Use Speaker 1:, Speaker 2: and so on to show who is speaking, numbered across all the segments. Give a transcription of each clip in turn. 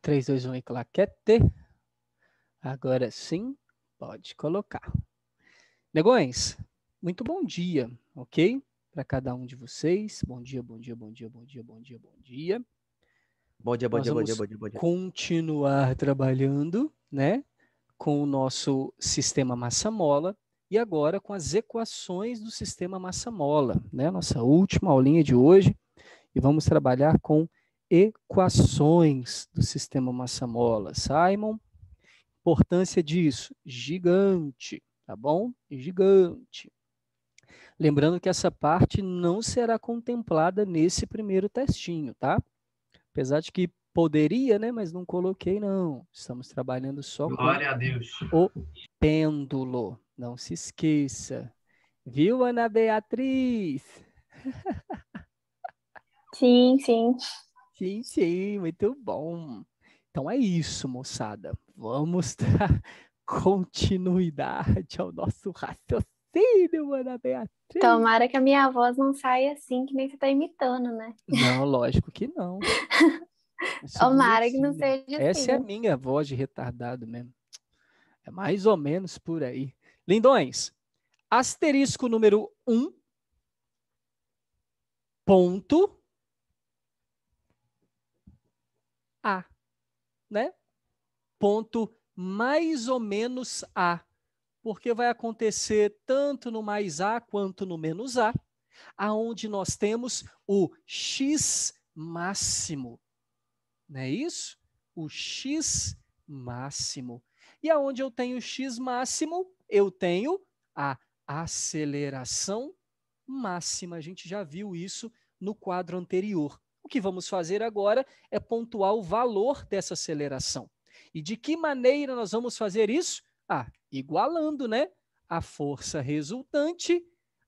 Speaker 1: 3, 2, 1 e claquete. Agora sim, pode colocar. Negões, muito bom dia, ok? Para cada um de vocês. Bom dia, bom dia, bom dia, bom dia, bom dia, bom dia.
Speaker 2: Bom dia, bom
Speaker 1: Nós
Speaker 2: dia, bom
Speaker 1: vamos
Speaker 2: dia, bom dia, bom dia.
Speaker 1: continuar trabalhando, né, com o nosso sistema massa-mola e agora com as equações do sistema massa-mola, né? Nossa última aulinha de hoje. E vamos trabalhar com equações do sistema massa-mola. Simon, importância disso? Gigante, tá bom? Gigante. Lembrando que essa parte não será contemplada nesse primeiro testinho, tá? Apesar de que poderia, né? Mas não coloquei, não. Estamos trabalhando só
Speaker 3: Glória a Deus.
Speaker 1: com o pêndulo. Não se esqueça. Viu, Ana Beatriz?
Speaker 4: Sim, sim.
Speaker 1: Sim, sim, muito bom. Então é isso, moçada. Vamos dar continuidade ao nosso raciocínio, Ana Beatriz.
Speaker 4: Tomara que a minha voz não saia assim, que nem você tá imitando, né?
Speaker 1: Não, lógico que não. É
Speaker 4: Tomara que não
Speaker 1: subversivo.
Speaker 4: seja
Speaker 1: Essa é a
Speaker 4: assim.
Speaker 1: minha voz de retardado mesmo. É mais ou menos por aí. Lindões, asterisco número 1, ponto A, né? Ponto mais ou menos A, porque vai acontecer tanto no mais A quanto no menos A, aonde nós temos o X máximo, não é isso? O X máximo. E aonde eu tenho o X máximo, eu tenho a aceleração máxima. A gente já viu isso no quadro anterior. O que vamos fazer agora é pontuar o valor dessa aceleração. E de que maneira nós vamos fazer isso? Igualando, né? A força resultante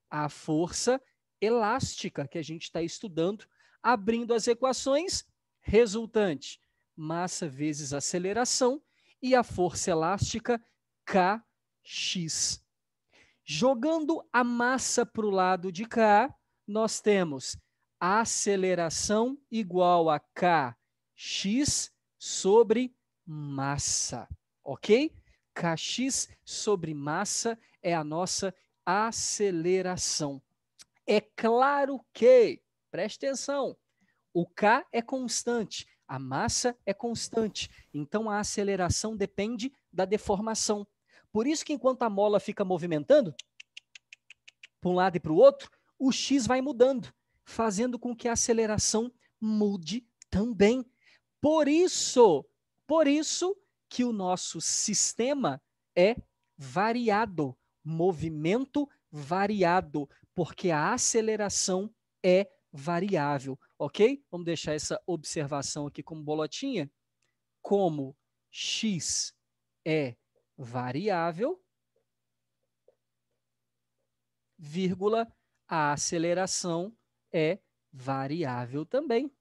Speaker 1: à força elástica que a gente está estudando, abrindo as equações, resultante, massa vezes aceleração, e a força elástica, Kx. Jogando a massa para o lado de cá, nós temos aceleração igual a Kx sobre massa, ok? Kx sobre massa é a nossa aceleração. É claro que, preste atenção, o K é constante, a massa é constante, então a aceleração depende da deformação. Por isso que enquanto a mola fica movimentando, para um lado e para o outro, o X vai mudando, fazendo com que a aceleração mude também. Por isso que o nosso sistema é variado, movimento variado, porque a aceleração é variável, ok? Vamos deixar essa observação aqui como bolotinha. Como x é variável, vírgula, a aceleração é variável também.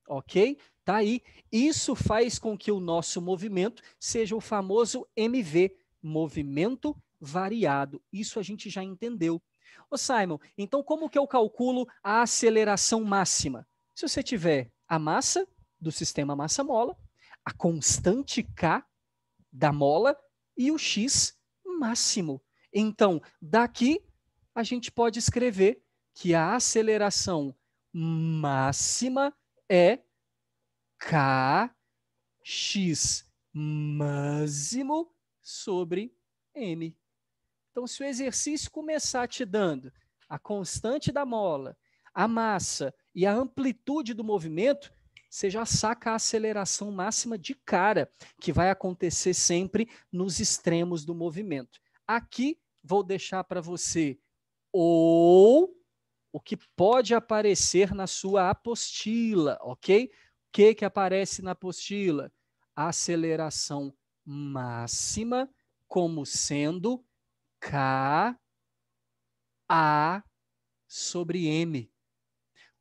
Speaker 1: Ok? Tá aí. Isso faz com que o nosso movimento seja o famoso MV, movimento variado. Isso a gente já entendeu. Ô Simon, então como que eu calculo a aceleração máxima? Se você tiver a massa do sistema massa-mola, a constante K da mola e o X máximo. Então, daqui a gente pode escrever que a aceleração máxima é Kx máximo sobre M. Então, se o exercício começar te dando a constante da mola, a massa e a amplitude do movimento, você já saca a aceleração máxima de cara, que vai acontecer sempre nos extremos do movimento. Aqui, vou deixar para você ou o que pode aparecer na sua apostila, ok? O que aparece na apostila? A aceleração máxima como sendo K A sobre M.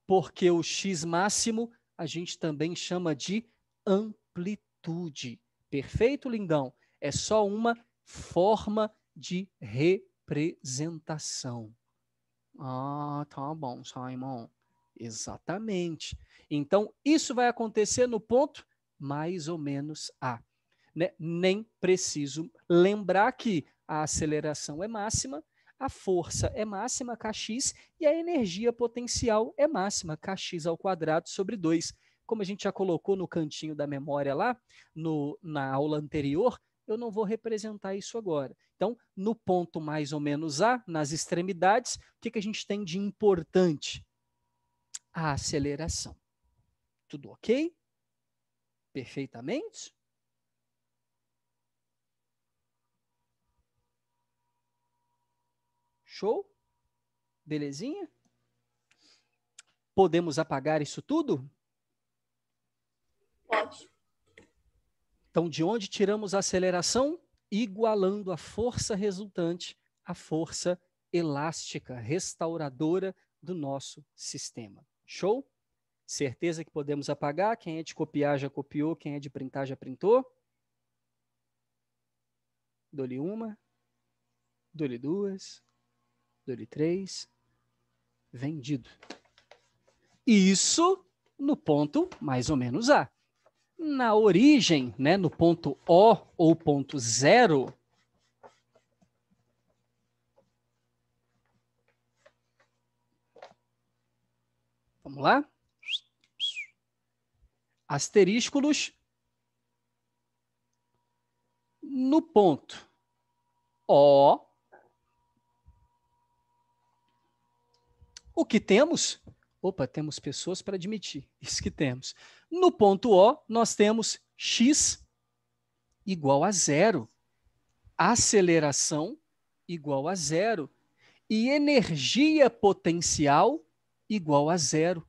Speaker 1: Porque o X máximo a gente também chama de amplitude. Perfeito, lindão? É só uma forma de representação. Tá bom, Simon. Exatamente. Então, isso vai acontecer no ponto mais ou menos A. Né? Nem preciso lembrar que a aceleração é máxima, a força é máxima, kx, e a energia potencial é máxima, kx ao quadrado sobre 2. Como a gente já colocou no cantinho da memória lá, na aula anterior, eu não vou representar isso agora. Então, no ponto mais ou menos A, nas extremidades, o que a gente tem de importante? A aceleração. Tudo ok? Perfeitamente? Show? Belezinha? Podemos apagar isso tudo?
Speaker 4: Pode.
Speaker 1: Então, de onde tiramos a aceleração? Igualando a força resultante à força elástica, restauradora do nosso sistema. Show? Certeza que podemos apagar? Quem é de copiar já copiou, quem é de printar já printou? Dou-lhe uma, dou-lhe duas, dou-lhe três. Vendido. Isso no ponto mais ou menos A. Na origem, né, no ponto O ou ponto zero, vamos lá? Asterísculos no ponto O. O que temos? Opa, temos pessoas para admitir. Isso que temos. No ponto O, nós temos x igual a zero. Aceleração igual a zero. E energia potencial igual a zero.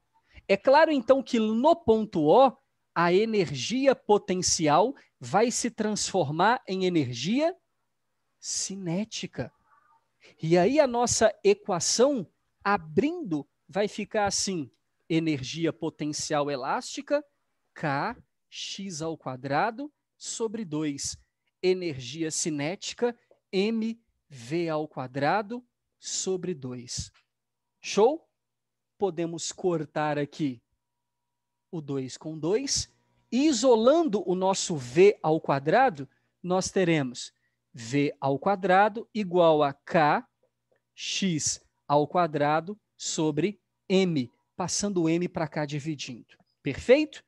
Speaker 1: É claro, então, que no ponto O, a energia potencial vai se transformar em energia cinética. E aí a nossa equação, abrindo, vai ficar assim: energia potencial elástica, kx ao quadrado sobre 2. Energia cinética, mv ao quadrado sobre 2. Show? Podemos cortar aqui o 2 com 2. Isolando o nosso v ao quadrado, nós teremos v ao quadrado igual a kx ao quadrado sobre m, passando o m para cá dividindo. Perfeito?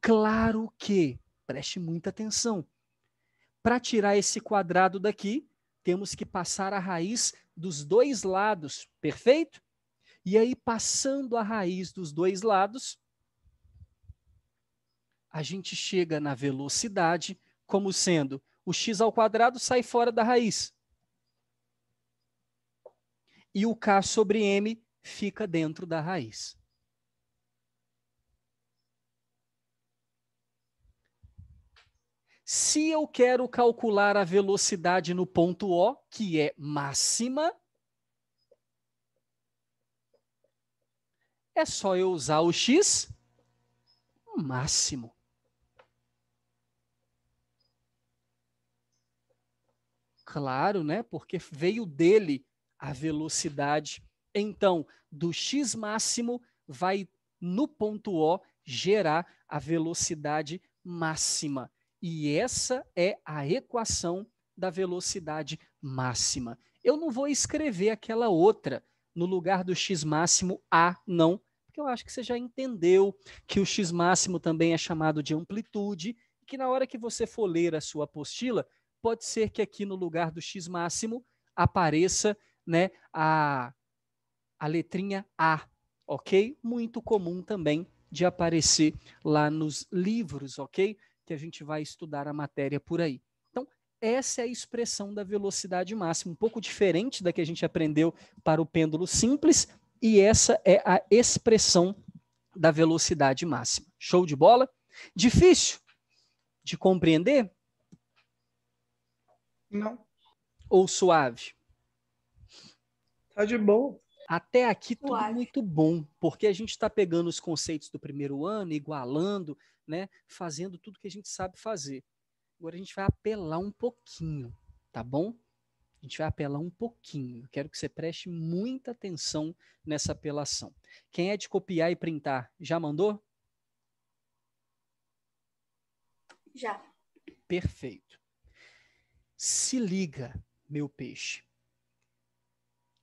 Speaker 1: Claro que, preste muita atenção, para tirar esse quadrado daqui, temos que passar a raiz dos dois lados, perfeito? E aí, passando a raiz dos dois lados, a gente chega na velocidade como sendo o x ao quadrado sai fora da raiz. E o k sobre m fica dentro da raiz. Se eu quero calcular a velocidade no ponto O, que é máxima, é só eu usar o x máximo. Claro, né? Porque veio dele a velocidade. Então, do x máximo vai no ponto O gerar a velocidade máxima. E essa é a equação da velocidade máxima. Eu não vou escrever aquela outra no lugar do x máximo A, não, porque eu acho que você já entendeu que o x máximo também é chamado de amplitude, e que na hora que você for ler a sua apostila, pode ser que aqui no lugar do x máximo apareça, né, a letrinha A, ok? Muito comum também de aparecer lá nos livros, ok? Que a gente vai estudar a matéria por aí. Então, essa é a expressão da velocidade máxima, um pouco diferente da que a gente aprendeu para o pêndulo simples, e essa é a expressão da velocidade máxima. Show de bola? Difícil de compreender?
Speaker 2: Não,
Speaker 1: Ou suave?
Speaker 2: tá de boa.
Speaker 1: Até aqui tudo
Speaker 4: Suave.
Speaker 1: muito bom, porque a gente está pegando os conceitos do primeiro ano, igualando, né, fazendo tudo que a gente sabe fazer. Agora a gente vai apelar um pouquinho, tá bom? A gente vai apelar um pouquinho. Quero que você preste muita atenção nessa apelação. Quem é de copiar e printar, já mandou?
Speaker 4: Já.
Speaker 1: Perfeito. Se liga, meu peixe.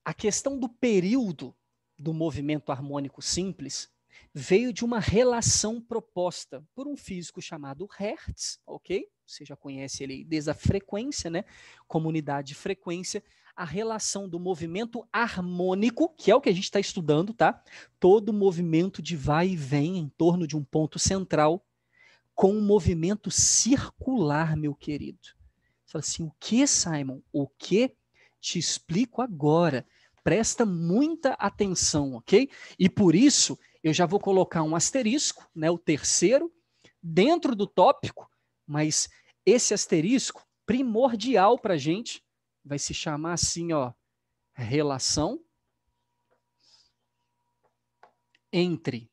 Speaker 1: A questão do período do movimento harmônico simples veio de uma relação proposta por um físico chamado Hertz, ok? Você já conhece ele desde a frequência, né? Comunidade de frequência, a relação do movimento harmônico, que é o que a gente está estudando, tá? Todo movimento de vai e vem em torno de um ponto central, com um movimento circular, meu querido. Você fala assim, o que, Simon? O que? Te explico agora. Presta muita atenção, ok? E por isso, eu já vou colocar um asterisco, né, o terceiro, dentro do tópico, mas esse asterisco, primordial para a gente, vai se chamar assim, ó, relação entre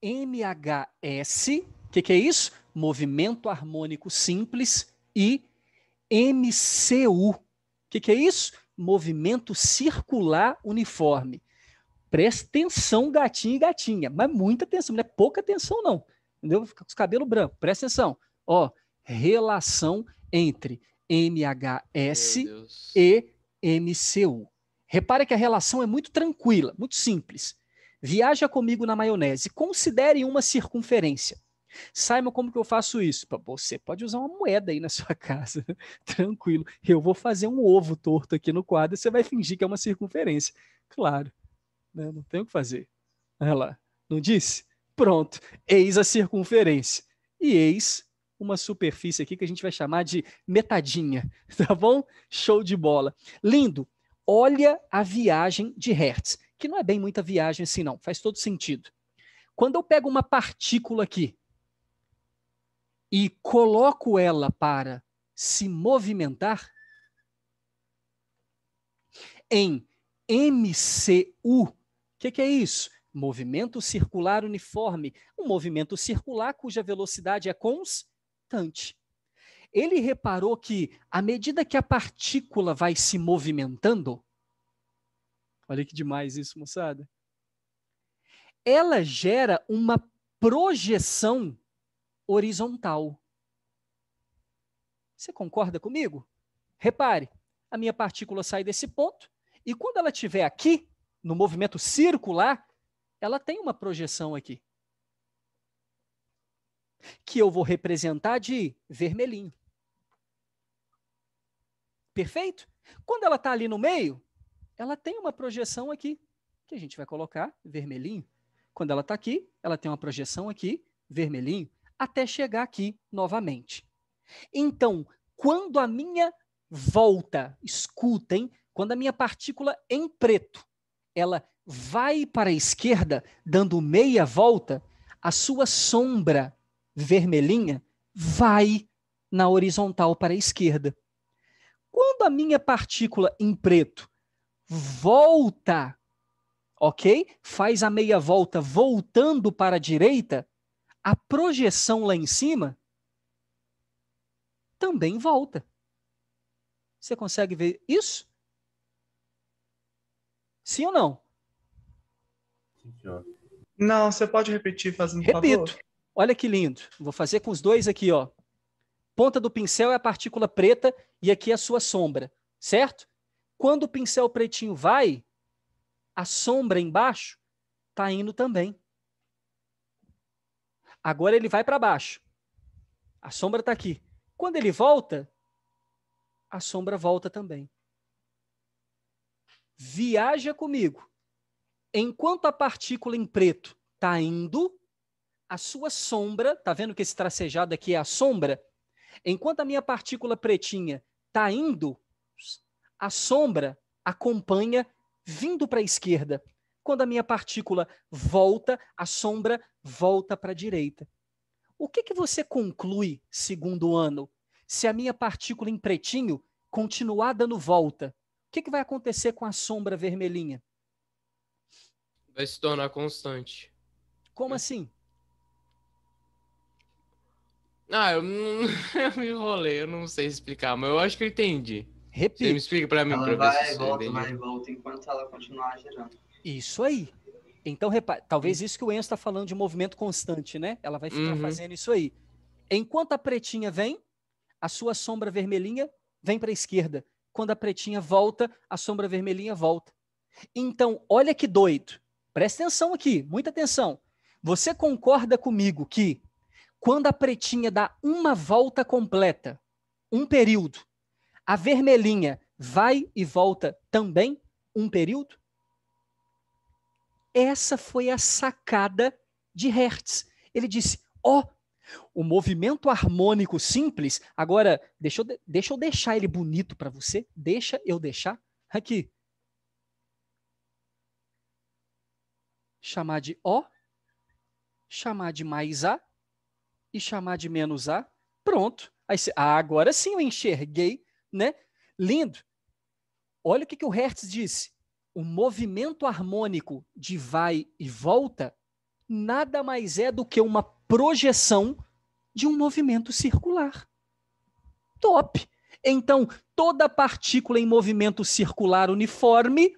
Speaker 1: MHS, o que é isso? Movimento harmônico simples, e MCU. O que é isso? Movimento circular uniforme. Presta atenção, gatinho e gatinha, mas muita atenção, não é pouca atenção não, entendeu? Fica com os cabelos brancos, presta atenção. Ó, relação entre MHS e MCU. Repare que a relação é muito tranquila, muito simples. Viaja comigo na maionese, considere uma circunferência. Simon, como que eu faço isso? Você pode usar uma moeda aí na sua casa, tranquilo. Eu vou fazer um ovo torto aqui no quadro e você vai fingir que é uma circunferência. Claro, né? Não tem o que fazer. Olha lá, não disse? Pronto, eis a circunferência. E eis uma superfície aqui que a gente vai chamar de metadinha, tá bom? Show de bola. Lindo. Olha a viagem de Hertz, que não é bem muita viagem assim não, faz todo sentido. Quando eu pego uma partícula aqui e coloco ela para se movimentar, em MCU, o que é isso? Movimento circular uniforme, um movimento circular cuja velocidade é constante. Ele reparou que, à medida que a partícula vai se movimentando, olha que demais isso, moçada, ela gera uma projeção horizontal. Você concorda comigo? Repare, a minha partícula sai desse ponto e quando ela estiver aqui, no movimento circular, ela tem uma projeção aqui, que eu vou representar de vermelhinho. Perfeito? Quando ela está ali no meio, ela tem uma projeção aqui, que a gente vai colocar vermelhinho. Quando ela está aqui, ela tem uma projeção aqui, vermelhinho, até chegar aqui novamente. Então, quando a minha volta, escutem, quando a minha partícula em preto, ela vai para a esquerda, dando meia volta, a sua sombra vermelhinha vai na horizontal para a esquerda. Quando a minha partícula em preto volta, ok? Faz a meia volta voltando para a direita, a projeção lá em cima também volta. Você consegue ver isso? Sim ou não?
Speaker 2: Não, você pode repetir fazendo
Speaker 1: Repito.
Speaker 2: favor?
Speaker 1: Olha que lindo. Vou fazer com os dois aqui, ó. Ponta do pincel é a partícula preta e aqui é a sua sombra, certo? Quando o pincel pretinho vai, a sombra embaixo está indo também. Agora ele vai para baixo. A sombra está aqui. Quando ele volta, a sombra volta também. Viaja comigo. Enquanto a partícula em preto está indo, a sua sombra, tá vendo que esse tracejado aqui é a sombra? Enquanto a minha partícula pretinha está indo, a sombra acompanha vindo para a esquerda. Quando a minha partícula volta, a sombra volta para a direita. O que você conclui, segundo ano, se a minha partícula em pretinho continuar dando volta? O que vai acontecer com a sombra vermelhinha?
Speaker 3: Vai se tornar constante.
Speaker 1: Como assim?
Speaker 3: Ah, eu não eu me enrolei, eu não sei explicar, mas eu acho que eu entendi. Você me
Speaker 1: Repito.
Speaker 3: explica pra mim, pra
Speaker 5: Ela
Speaker 3: ver
Speaker 5: vai
Speaker 3: se
Speaker 5: e
Speaker 3: eu
Speaker 5: volta, vai
Speaker 3: entendi.
Speaker 5: e volta, enquanto ela continuar girando.
Speaker 1: Isso aí. Então, talvez isso que o Enzo está falando de movimento constante, né? Ela vai ficar
Speaker 3: Uhum.
Speaker 1: fazendo isso aí. Enquanto a pretinha vem, a sua sombra vermelhinha vem para a esquerda. Quando a pretinha volta, a sombra vermelhinha volta. Então, olha que doido. Presta atenção aqui, muita atenção. Você concorda comigo que quando a pretinha dá uma volta completa, um período, a vermelhinha vai e volta também um período? Essa foi a sacada de Hertz. Ele disse: ó, o movimento harmônico simples. Agora, deixa eu deixar ele bonito para você. Deixa eu deixar. Aqui. Chamar de O, chamar de mais A e chamar de menos A. Pronto. Aí agora sim eu enxerguei, né? Lindo. Olha o que o Hertz disse. O movimento harmônico de vai e volta nada mais é do que uma projeção de um movimento circular. Top! Então, toda partícula em movimento circular uniforme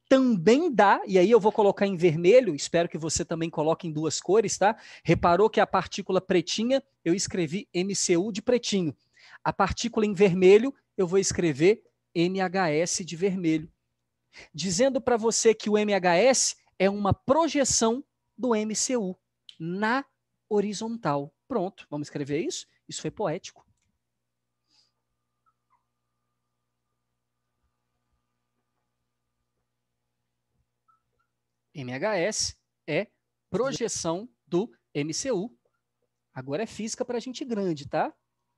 Speaker 1: também dá, e aí eu vou colocar em vermelho, espero que você também coloque em duas cores, tá? Reparou que a partícula pretinha, eu escrevi MCU de pretinho. A partícula em vermelho, eu vou escrever MHS de vermelho. Dizendo para você que o MHS é uma projeção do MCU na horizontal. Pronto, vamos escrever isso? Isso foi poético. MHS é projeção do MCU. Agora é física para gente grande, tá?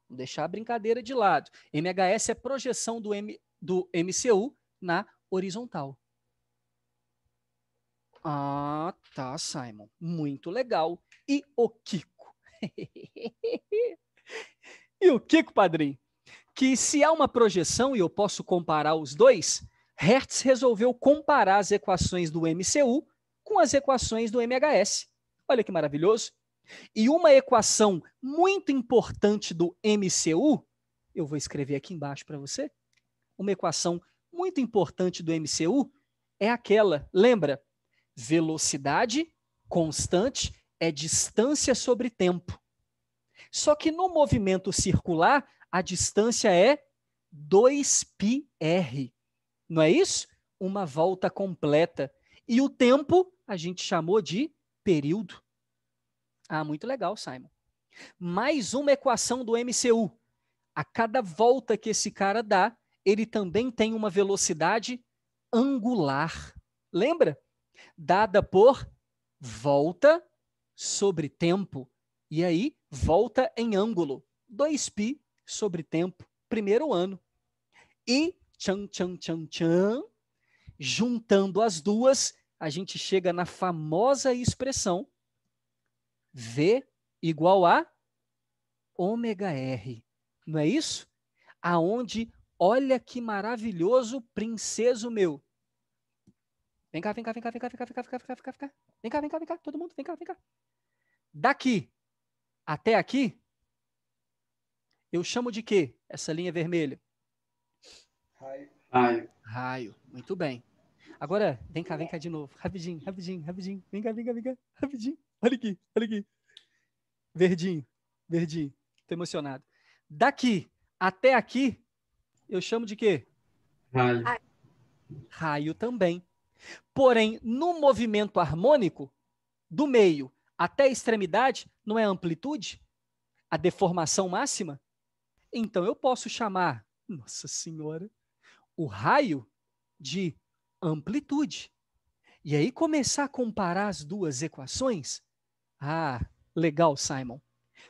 Speaker 1: Vamos deixar a brincadeira de lado. MHS é projeção do MCU na horizontal. Ah, tá, Simon. Muito legal. E o Kiko? E o Kiko, padrinho? Que se há uma projeção e eu posso comparar os dois, Hertz resolveu comparar as equações do MCU com as equações do MHS. Olha que maravilhoso. E uma equação muito importante do MCU, eu vou escrever aqui embaixo para você. Uma equação muito importante do MCU é aquela, lembra? Velocidade constante é distância sobre tempo. Só que no movimento circular, a distância é 2πr. Não é isso? Uma volta completa. E o tempo a gente chamou de período. Ah, muito legal, Simon. Mais uma equação do MCU. A cada volta que esse cara dá, ele também tem uma velocidade angular. Lembra? Dada por volta sobre tempo. E aí, volta em ângulo. 2π sobre tempo. Primeiro ano. E, tchan, tchan, tchan, tchan, juntando as duas, a gente chega na famosa expressão V igual a ômega R. Não é isso? Aonde, olha que maravilhoso, princeso meu. Vem cá, vem cá, vem cá, vem cá, vem cá, vem cá, vem cá, vem cá, vem cá. Vem cá, vem cá, vem cá, todo mundo, vem cá, vem cá. Daqui até aqui, eu chamo de quê? Essa linha vermelha?
Speaker 5: Raio.
Speaker 1: Raio. Muito bem. Agora, vem cá de novo. Rapidinho, rapidinho, rapidinho. Vem cá, vem cá, vem cá. Rapidinho. Olha aqui, olha aqui. Verdinho, verdinho. Tô emocionado. Daqui até aqui, eu chamo de quê?
Speaker 5: Raio.
Speaker 1: Raio também. Porém, no movimento harmônico, do meio até a extremidade, não é amplitude? A deformação máxima? Então, eu posso chamar, nossa senhora, o raio de amplitude. E aí começar a comparar as duas equações? Ah, legal, Simon.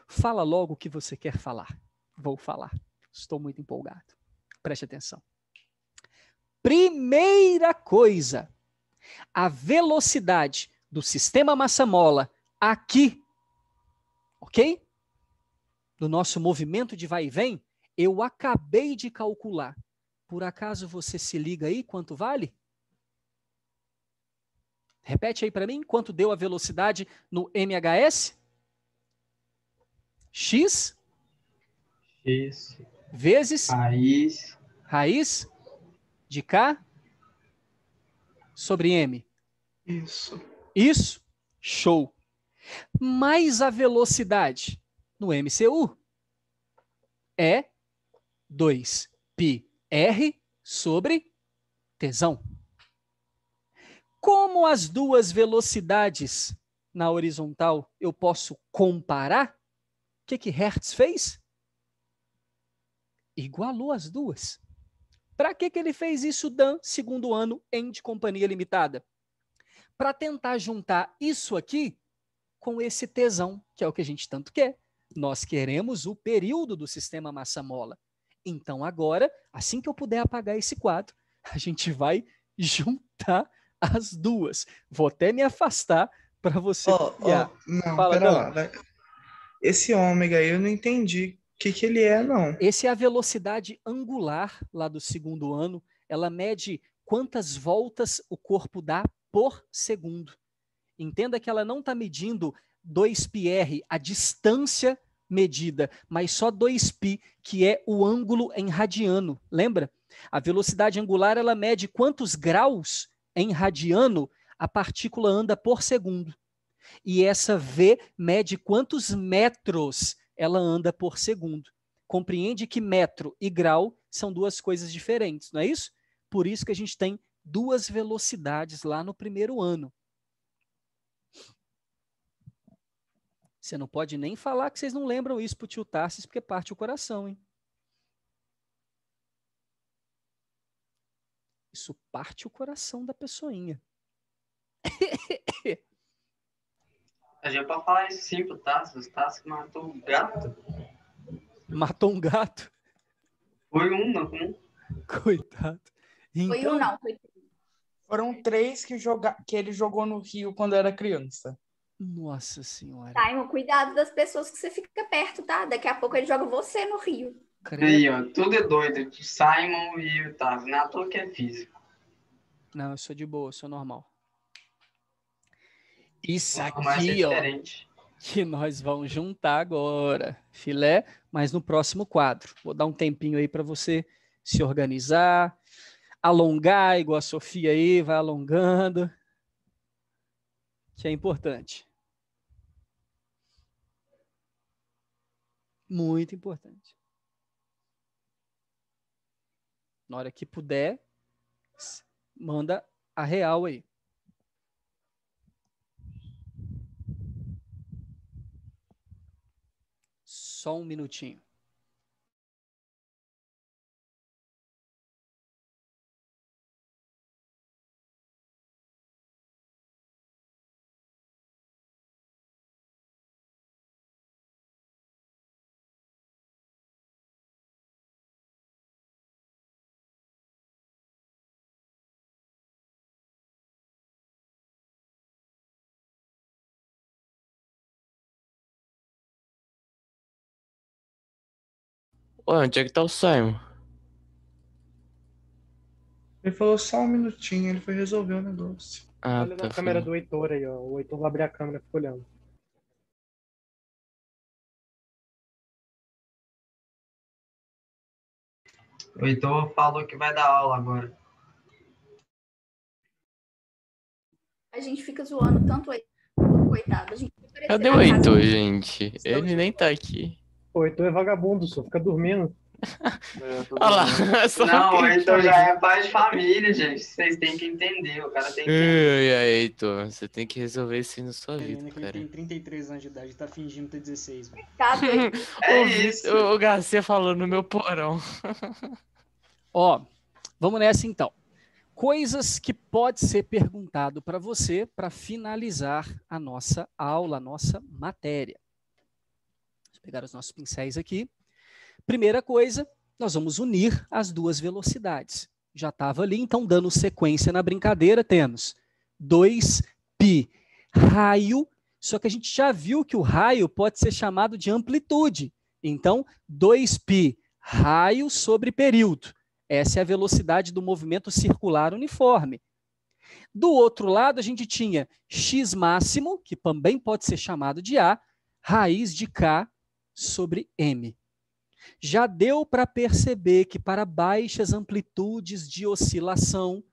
Speaker 1: Fala logo o que você quer falar. Vou falar. Estou muito empolgado. Preste atenção. Primeira coisa, a velocidade do sistema massa-mola aqui, ok? Do nosso movimento de vai e vem, eu acabei de calcular. Por acaso você se liga aí quanto vale? Repete aí para mim, quanto deu a velocidade no MHS? X
Speaker 5: X.
Speaker 1: vezes
Speaker 5: Raiz.
Speaker 1: raiz de K sobre M.
Speaker 2: Isso.
Speaker 1: Isso? Show. Mais a velocidade no MCU é 2πr sobre tesão. Como as duas velocidades na horizontal eu posso comparar, o que Hertz fez? Igualou as duas. Para que ele fez isso, Dan, segundo ano em de companhia limitada? Para tentar juntar isso aqui com esse tesão, que é o que a gente tanto quer. Nós queremos o período do sistema massa-mola. Então agora, assim que eu puder apagar esse quadro, a gente vai juntar as duas. Vou até me afastar para você copiar.
Speaker 2: Não,
Speaker 1: Fala,
Speaker 2: pera
Speaker 1: Dan.
Speaker 2: lá. Esse ômega aí eu não entendi o que ele é, não.
Speaker 1: Esse é a velocidade angular lá do segundo ano. Ela mede quantas voltas o corpo dá por segundo. Entenda que ela não está medindo 2πr, a distância medida, mas só 2π, que é o ângulo em radiano. Lembra? A velocidade angular ela mede quantos graus em radiano a partícula anda por segundo. E essa V mede quantos metros ela anda por segundo. Compreende que metro e grau são duas coisas diferentes, não é isso? Por isso que a gente tem duas velocidades lá no primeiro ano. Você não pode nem falar que vocês não lembram isso pro tio Tarsis, porque parte o coração, hein? Isso parte o coração da pessoinha.
Speaker 5: A gente pode falar isso sim pro Tassi. O Tassi matou um gato.
Speaker 1: Matou um gato?
Speaker 5: Foi um, não.
Speaker 1: Coitado. Então,
Speaker 4: Foi um não, foi
Speaker 6: Foram 3 que ele jogou no Rio quando era criança.
Speaker 1: nossa senhora.
Speaker 4: Simon, cuidado das pessoas que você fica perto, tá? Daqui a pouco ele joga você no rio.
Speaker 5: Aí, ó, tudo é doido. Simon e o Tassi. Não é à toa que é físico.
Speaker 1: Não, eu sou de boa, eu sou normal. Isso
Speaker 5: Mas é
Speaker 1: aqui, ó,
Speaker 5: diferente.
Speaker 1: que nós vamos juntar agora. Filé, mas no próximo quadro. Vou dar um tempinho aí para você se organizar, alongar, igual a Sofia aí, vai alongando, que é importante. Muito importante. Na hora que puder, manda a real aí. Só um minutinho.
Speaker 3: Ué, onde é que tá o Simon?
Speaker 2: Ele falou só um minutinho, ele foi resolver o negócio.
Speaker 3: Ah,
Speaker 7: Olha
Speaker 3: tá.
Speaker 7: na câmera do Heitor aí, ó. O Heitor vai abrir a câmera e fica olhando.
Speaker 5: O Heitor falou que vai dar aula agora.
Speaker 4: A gente fica zoando tanto o Heitor, coitado. A gente fica
Speaker 3: Cadê o
Speaker 4: parecendo a
Speaker 3: Heitor,
Speaker 4: casa.
Speaker 3: gente? Ele nem tá aqui.
Speaker 7: O Heitor é vagabundo, só fica dormindo.
Speaker 3: Olha lá, só
Speaker 5: Não, o
Speaker 3: que-
Speaker 5: Heitor já é pai de família, gente. Vocês têm que entender. O cara tem que entender.
Speaker 3: Ai, ai, Heitor, você tem que resolver isso aí na sua vida,
Speaker 8: Ele
Speaker 3: cara.
Speaker 8: tem 33 anos de idade, tá fingindo ter 16, velho.
Speaker 4: Tá doido.
Speaker 5: É
Speaker 3: O
Speaker 5: isso.
Speaker 3: O Garcia falou no meu porão.
Speaker 1: Ó, vamos nessa então. Coisas que pode ser perguntado para você para finalizar a nossa aula, a nossa matéria. Vou pegar os nossos pincéis aqui. Primeira coisa, nós vamos unir as duas velocidades. Já estava ali, então, dando sequência na brincadeira, temos 2π raio, só que a gente já viu que o raio pode ser chamado de amplitude. Então, 2π raio sobre período. Essa é a velocidade do movimento circular uniforme. Do outro lado, a gente tinha x máximo, que também pode ser chamado de A, raiz de K sobre m. Já deu para perceber que para baixas amplitudes de oscilação,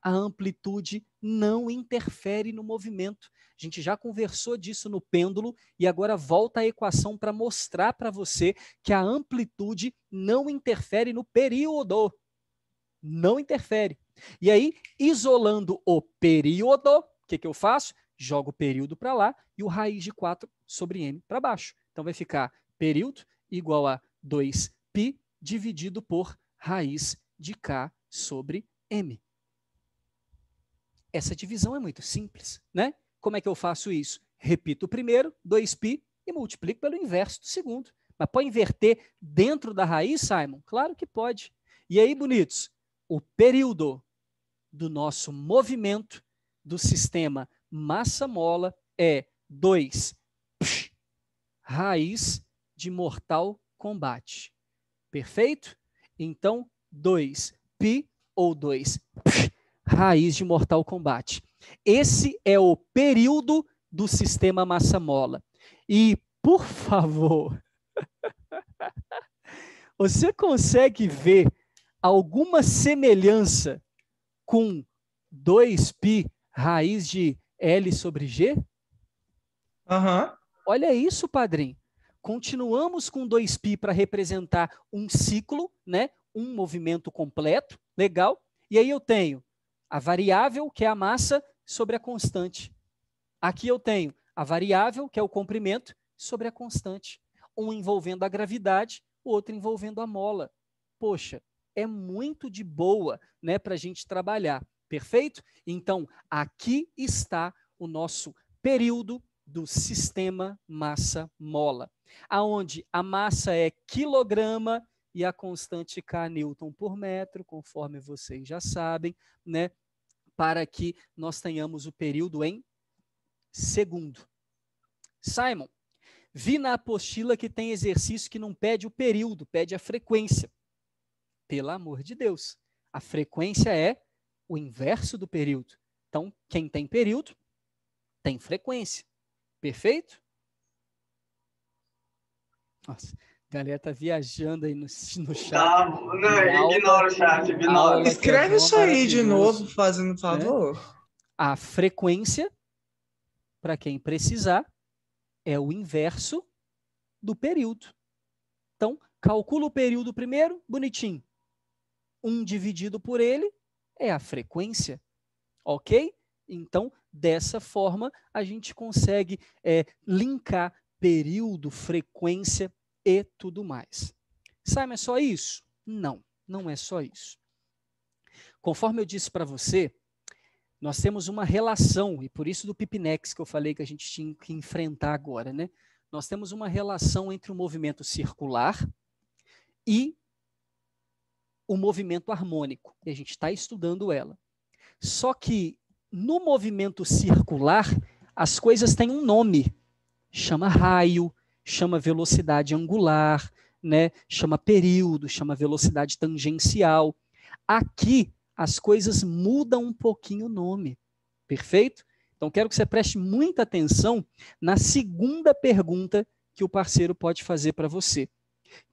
Speaker 1: a amplitude não interfere no movimento. A gente já conversou disso no pêndulo e agora volta a equação para mostrar para você que a amplitude não interfere no período. Não interfere. E aí, isolando o período, o que eu faço? Jogo o período para lá e o raiz de 4 sobre m para baixo. Então vai ficar período igual a 2π dividido por raiz de k sobre m. Essa divisão é muito simples, né? Como é que eu faço isso? Repito o primeiro, 2π, e multiplico pelo inverso do segundo. Mas pode inverter dentro da raiz, Simon? Claro que pode. E aí, bonitos, o período do nosso movimento do sistema massa-mola é 2 raiz de Mortal Kombat. Perfeito? Então, 2π ou 2 raiz de Mortal Kombat. Esse é o período do sistema massa-mola. E, por favor, você consegue ver alguma semelhança com 2π raiz de L sobre G?
Speaker 2: Aham.
Speaker 1: Olha isso, padrinho. Continuamos com 2π para representar um ciclo, né? Um movimento completo, legal. E aí eu tenho a variável, que é a massa, sobre a constante. Aqui eu tenho a variável, que é o comprimento, sobre a constante. Um envolvendo a gravidade, o outro envolvendo a mola. Poxa, é muito de boa, né, para a gente trabalhar. Perfeito? Então, aqui está o nosso período do sistema massa-mola, aonde a massa é quilograma e a constante K Newton por metro, conforme vocês já sabem, né, para que nós tenhamos o período em segundo. Simon, vi na apostila que tem exercício que não pede o período, pede a frequência. Pelo amor de Deus, a frequência é o inverso do período. Então, quem tem período, tem frequência. Perfeito? Nossa, a galera tá viajando aí no chat.
Speaker 5: Tá, não, ignora o chat, ignora.
Speaker 2: Escreve isso aí de novo, fazendo favor.
Speaker 1: Né? A frequência, para quem precisar, é o inverso do período. Então, calcula o período primeiro, bonitinho. 1 dividido por ele é a frequência. Ok? Então, dessa forma, a gente consegue linkar período, frequência e tudo mais. Simon, é só isso? Não, não é só isso. Conforme eu disse para você, nós temos uma relação, e por isso do Pipinex que eu falei que a gente tinha que enfrentar agora, né? Nós temos uma relação entre o movimento circular e o movimento harmônico, e a gente está estudando ela. Só que no movimento circular, as coisas têm um nome. Chama raio, chama velocidade angular, né? Chama período, chama velocidade tangencial. Aqui, as coisas mudam um pouquinho o nome. Perfeito? Então, quero que você preste muita atenção na segunda pergunta que o parceiro pode fazer para você,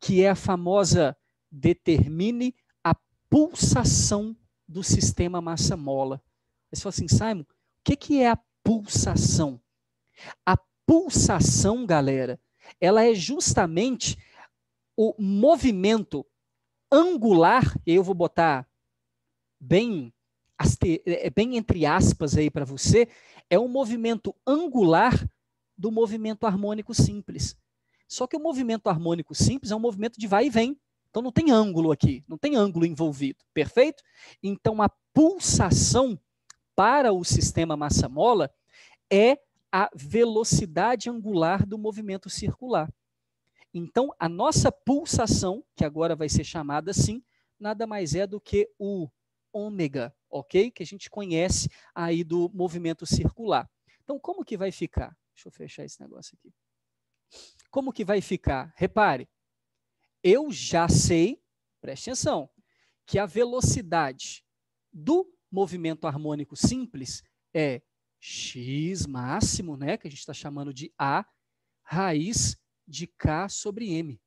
Speaker 1: que é a famosa determine a pulsação do sistema massa-mola. Você fala assim, Simon, o que é a pulsação? A pulsação, galera, ela é justamente o movimento angular, e eu vou botar bem entre aspas aí para você, é um movimento angular do movimento harmônico simples. Só que o movimento harmônico simples é um movimento de vai e vem. Então não tem ângulo aqui, não tem ângulo envolvido, perfeito? Então a pulsação para o sistema massa-mola é a velocidade angular do movimento circular. Então a nossa pulsação, que agora vai ser chamada assim, nada mais é do que o ômega, ok? Que a gente conhece aí do movimento circular. Então como que vai ficar? Deixa eu fechar esse negócio aqui. Como que vai ficar? Repare, eu já sei, preste atenção, que a velocidade do movimento harmônico simples é x máximo, né, que a gente está chamando de A, raiz de K sobre M.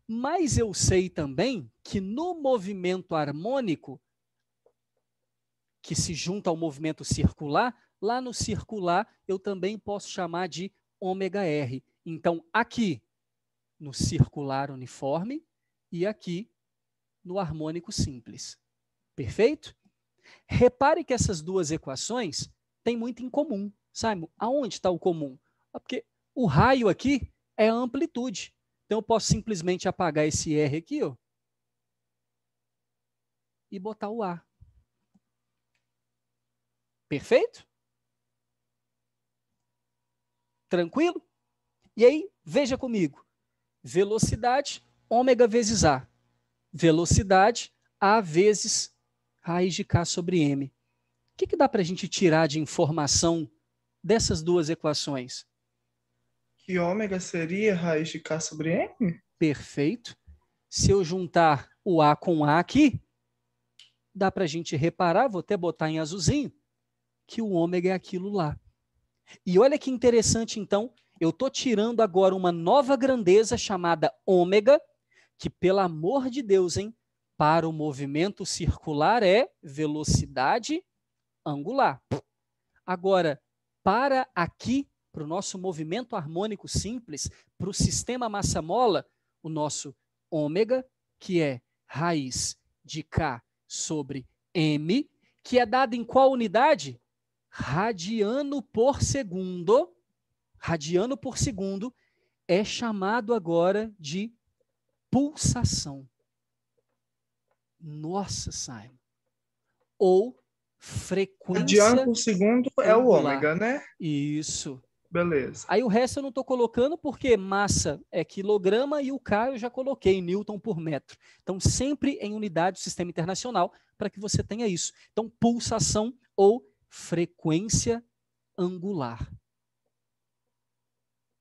Speaker 1: Mas eu sei também que no movimento harmônico, que se junta ao movimento circular, lá no circular eu também posso chamar de ômega R. Então, aqui no circular uniforme e aqui no harmônico simples. Perfeito? Repare que essas duas equações têm muito em comum. Simon, aonde está o comum? Porque o raio aqui é a amplitude. Então, eu posso simplesmente apagar esse R aqui, ó, e botar o A. Perfeito? Tranquilo? E aí, veja comigo. Velocidade, ômega vezes A. Velocidade, A vezes raiz de K sobre M. O que dá para a gente tirar de informação dessas duas equações?
Speaker 2: Que ômega seria raiz de K sobre M?
Speaker 1: Perfeito. Se eu juntar o A com A aqui, dá para a gente reparar, vou até botar em azulzinho, que o ômega é aquilo lá. E olha que interessante, então, eu estou tirando agora uma nova grandeza chamada ômega, que, pelo amor de Deus, hein, para o movimento circular é velocidade angular. Agora, para aqui, para o nosso movimento harmônico simples, para o sistema massa-mola, o nosso ômega, que é raiz de K sobre M, que é dado em qual unidade? Radiano por segundo. Radiano por segundo é chamado agora de pulsação. Nossa, Simon. Ou frequência
Speaker 2: Radiano por segundo é o
Speaker 1: angular.
Speaker 2: ômega, né?
Speaker 1: Isso.
Speaker 2: Beleza.
Speaker 1: Aí o resto eu não estou colocando porque massa é quilograma e o K eu já coloquei, Newton por metro. Então, sempre em unidade do sistema internacional para que você tenha isso. Então, pulsação ou frequência angular.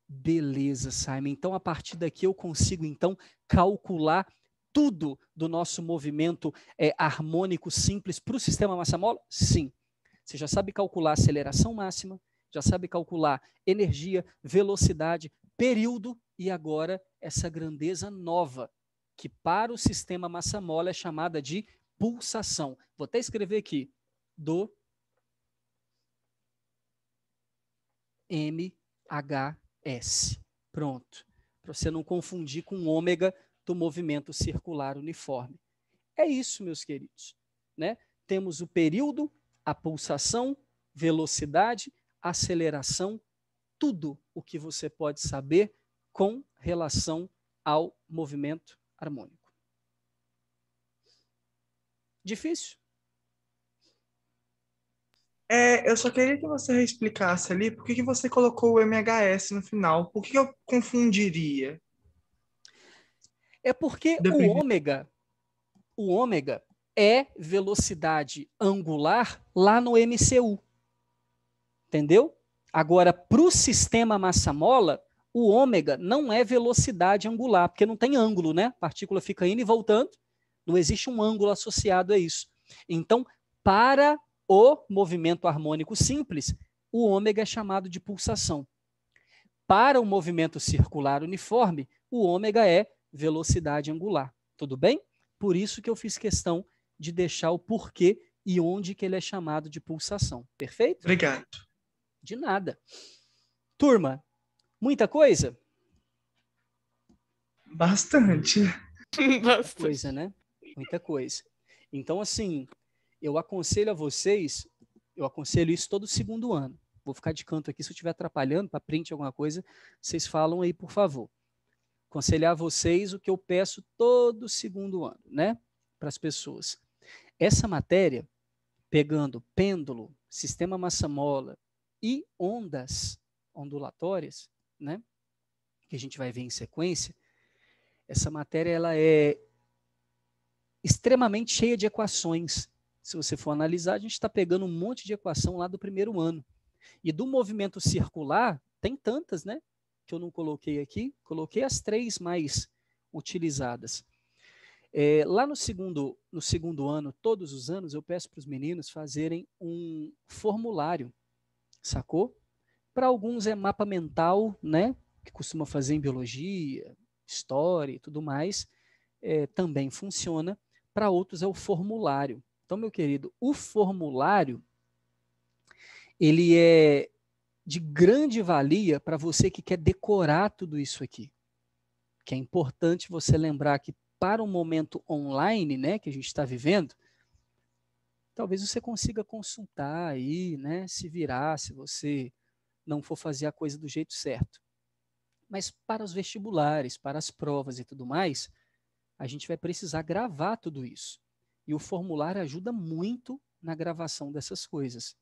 Speaker 1: Beleza, Simon. Então, a partir daqui eu consigo, então, calcular tudo do nosso movimento harmônico simples para o sistema massa-mola? Sim. Você já sabe calcular a aceleração máxima, já sabe calcular energia, velocidade, período e agora essa grandeza nova, que para o sistema massa-mola é chamada de pulsação. Vou até escrever aqui, do MHS. Pronto. Para você não confundir com ômega do movimento circular uniforme. É isso, meus queridos. Né? Temos o período, a pulsação, velocidade, aceleração, tudo o que você pode saber com relação ao movimento harmônico. Difícil?
Speaker 2: Eu só queria que você explicasse ali por que você colocou o MHS no final. Por que eu confundiria?
Speaker 1: É porque o ômega é velocidade angular lá no MCU. Entendeu? Agora, para o sistema massa-mola, o ômega não é velocidade angular, porque não tem ângulo, né? A partícula fica indo e voltando, não existe um ângulo associado a isso. Então, para o movimento harmônico simples, o ômega é chamado de pulsação. Para o movimento circular uniforme, o ômega é velocidade angular. Tudo bem? Por isso que eu fiz questão de deixar o porquê e onde que ele é chamado de pulsação. Perfeito?
Speaker 2: Obrigado.
Speaker 1: De nada. Turma, muita coisa?
Speaker 2: Bastante.
Speaker 1: Muita coisa, né? Muita coisa. Então, assim, eu aconselho a vocês, eu aconselho isso todo segundo ano. Vou ficar de canto aqui, se eu estiver atrapalhando para print alguma coisa, vocês falam aí, por favor. Aconselhar a vocês o que eu peço todo segundo ano, né? Para as pessoas. Essa matéria, pegando pêndulo, sistema massa-mola e ondas ondulatórias, né? Que a gente vai ver em sequência, essa matéria ela é extremamente cheia de equações. Se você for analisar, a gente está pegando um monte de equação lá do primeiro ano. E do movimento circular, tem tantas, né? Que eu não coloquei aqui. Coloquei as 3 mais utilizadas. Lá no segundo ano, todos os anos, eu peço para os meninos fazerem um formulário, sacou? Para alguns é mapa mental, né? Que costuma fazer em biologia, história e tudo mais, também funciona. Para outros é o formulário. Então, meu querido, o formulário, ele é de grande valia para você que quer decorar tudo isso aqui. Que é importante você lembrar que para o momento online, né, que a gente está vivendo, talvez você consiga consultar aí, né, se virar, se você não for fazer a coisa do jeito certo. Mas para os vestibulares, para as provas e tudo mais, a gente vai precisar gravar tudo isso. E o formulário ajuda muito na gravação dessas coisas.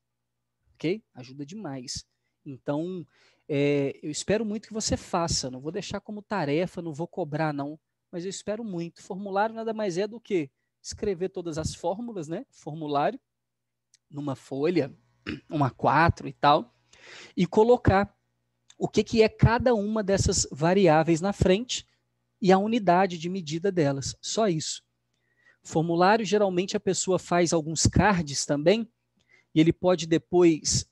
Speaker 1: Ok? Ajuda demais. Então, eu espero muito que você faça. Não vou deixar como tarefa, não vou cobrar, não. Mas eu espero muito. Formulário nada mais é do que escrever todas as fórmulas, né? Formulário, numa folha, uma A4 e tal, e colocar o que é cada uma dessas variáveis na frente e a unidade de medida delas. Só isso. Formulário, geralmente a pessoa faz alguns cards também, e ele pode depois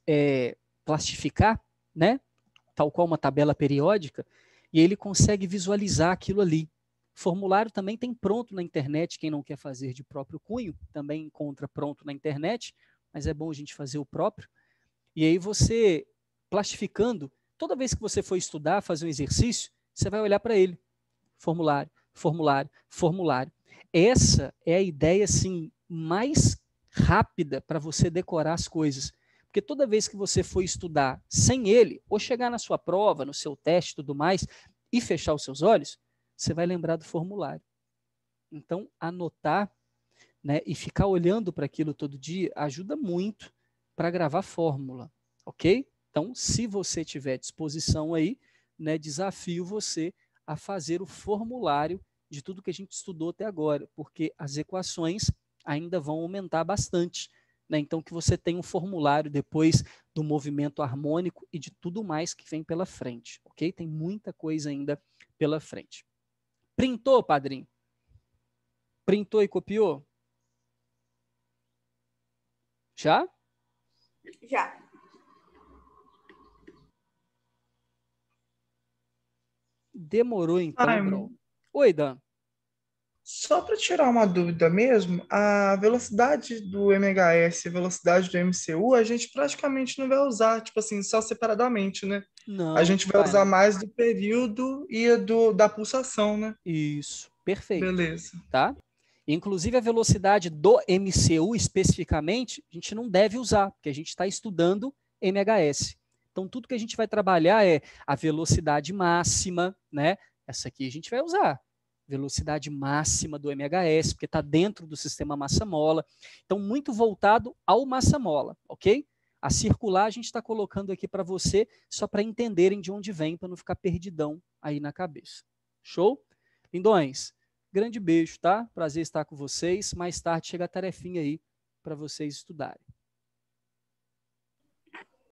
Speaker 1: plastificar, né? Tal qual uma tabela periódica, e ele consegue visualizar aquilo ali. Formulário também tem pronto na internet, quem não quer fazer de próprio cunho, também encontra pronto na internet, mas é bom a gente fazer o próprio. E aí você, plastificando, toda vez que você for estudar, fazer um exercício, você vai olhar para ele. Formulário, formulário, formulário. Essa é a ideia, assim, mais rápida para você decorar as coisas. Porque toda vez que você for estudar sem ele, ou chegar na sua prova, no seu teste e tudo mais, e fechar os seus olhos, você vai lembrar do formulário. Então, anotar, né, e ficar olhando para aquilo todo dia ajuda muito para gravar fórmula, ok? Então, se você tiver disposição aí, né, desafio você a fazer o formulário de tudo que a gente estudou até agora, porque as equações ainda vão aumentar bastante, né? Então, que você tenha um formulário depois do movimento harmônico e de tudo mais que vem pela frente, ok? Tem muita coisa ainda pela frente. Printou, padrinho? Printou e copiou? Já?
Speaker 4: Já.
Speaker 1: Demorou então,
Speaker 2: Ai,
Speaker 1: bro. Oi, Dan.
Speaker 2: só para tirar uma dúvida mesmo, a velocidade do MHS e a velocidade do MCU, a gente praticamente não vai usar, tipo assim, só separadamente, né? A
Speaker 1: Não,
Speaker 2: gente
Speaker 1: não
Speaker 2: vai
Speaker 1: vai
Speaker 2: usar
Speaker 1: não.
Speaker 2: mais do período e da pulsação, né?
Speaker 1: Isso, perfeito,
Speaker 2: Beleza.
Speaker 1: tá? Inclusive a velocidade do MCU especificamente, a gente não deve usar, porque a gente está estudando MHS. Então tudo que a gente vai trabalhar é a velocidade máxima, né? Essa aqui a gente vai usar. Velocidade máxima do MHS, porque está dentro do sistema massa-mola. Então, muito voltado ao massa-mola, ok? A circular a gente está colocando aqui para você, só para entenderem de onde vem, para não ficar perdidão aí na cabeça. Show? Lindões, grande beijo, tá? Prazer estar com vocês. Mais tarde chega a tarefinha aí para vocês estudarem.